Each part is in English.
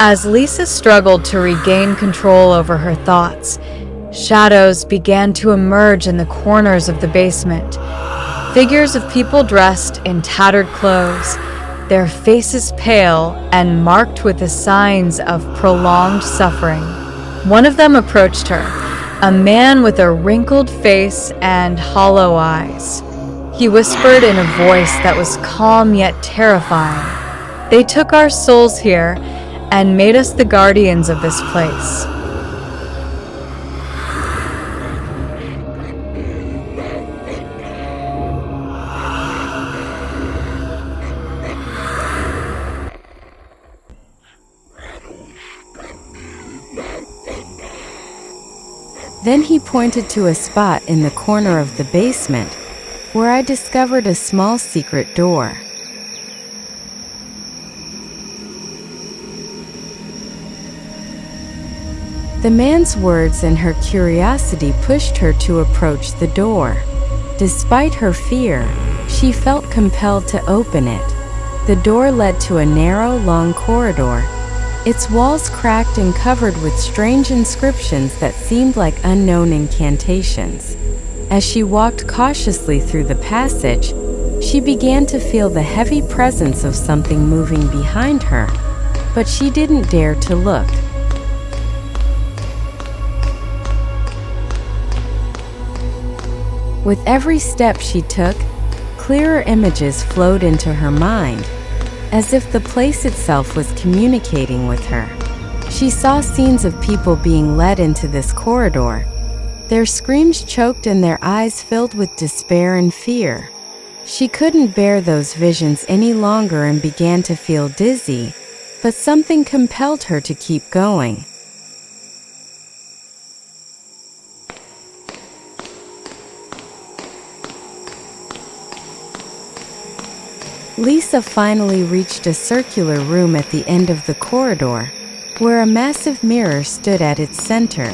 As Lisa struggled to regain control over her thoughts, shadows began to emerge in the corners of the basement. Figures of people dressed in tattered clothes, their faces pale and marked with the signs of prolonged suffering. One of them approached her, a man with a wrinkled face and hollow eyes. He whispered in a voice that was calm yet terrifying. "They took our souls here and made us the guardians of this place." Then he pointed to a spot in the corner of the basement where I discovered a small secret door. The man's words and her curiosity pushed her to approach the door. Despite her fear, she felt compelled to open it. The door led to a narrow, long corridor, its walls cracked and covered with strange inscriptions that seemed like unknown incantations. As she walked cautiously through the passage, she began to feel the heavy presence of something moving behind her, but she didn't dare to look. With every step she took, clearer images flowed into her mind, as if the place itself was communicating with her. She saw scenes of people being led into this corridor, their screams choked and their eyes filled with despair and fear. She couldn't bear those visions any longer and began to feel dizzy, but something compelled her to keep going. Lisa finally reached a circular room at the end of the corridor, where a massive mirror stood at its center.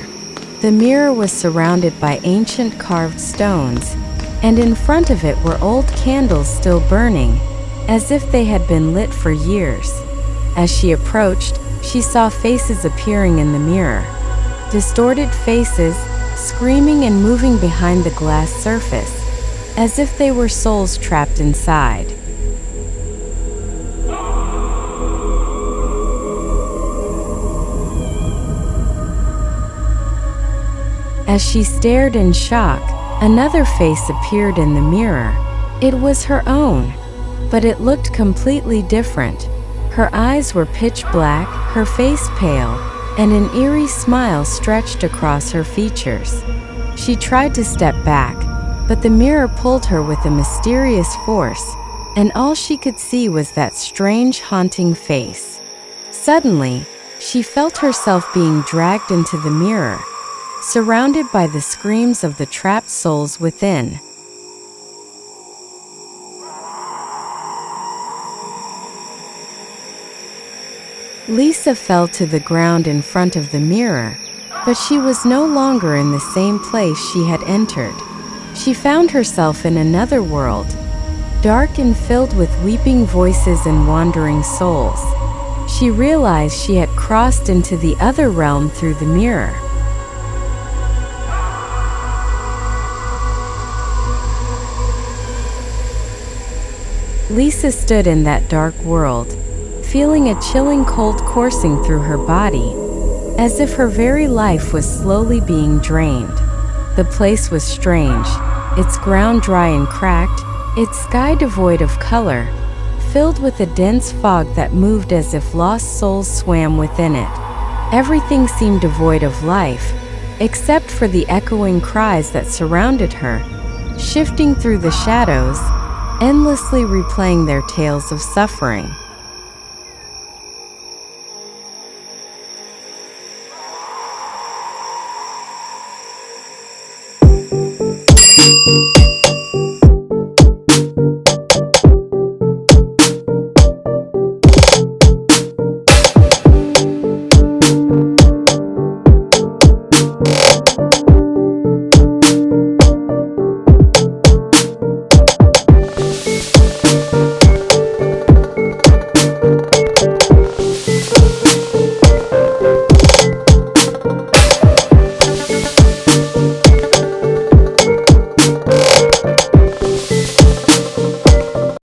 The mirror was surrounded by ancient carved stones, and in front of it were old candles still burning, as if they had been lit for years. As she approached, she saw faces appearing in the mirror. Distorted faces, screaming and moving behind the glass surface, as if they were souls trapped inside. As she stared in shock, another face appeared in the mirror. It was her own, but it looked completely different. Her eyes were pitch black, her face pale, and an eerie smile stretched across her features. She tried to step back, but the mirror pulled her with a mysterious force, and all she could see was that strange, haunting face. Suddenly, she felt herself being dragged into the mirror, surrounded by the screams of the trapped souls within. Lisa fell to the ground in front of the mirror, but she was no longer in the same place she had entered. She found herself in another world, dark and filled with weeping voices and wandering souls. She realized she had crossed into the other realm through the mirror. Lisa stood in that dark world, feeling a chilling cold coursing through her body, as if her very life was slowly being drained. The place was strange, its ground dry and cracked, its sky devoid of color, filled with a dense fog that moved as if lost souls swam within it. Everything seemed devoid of life, except for the echoing cries that surrounded her, shifting through the shadows, endlessly replaying their tales of suffering.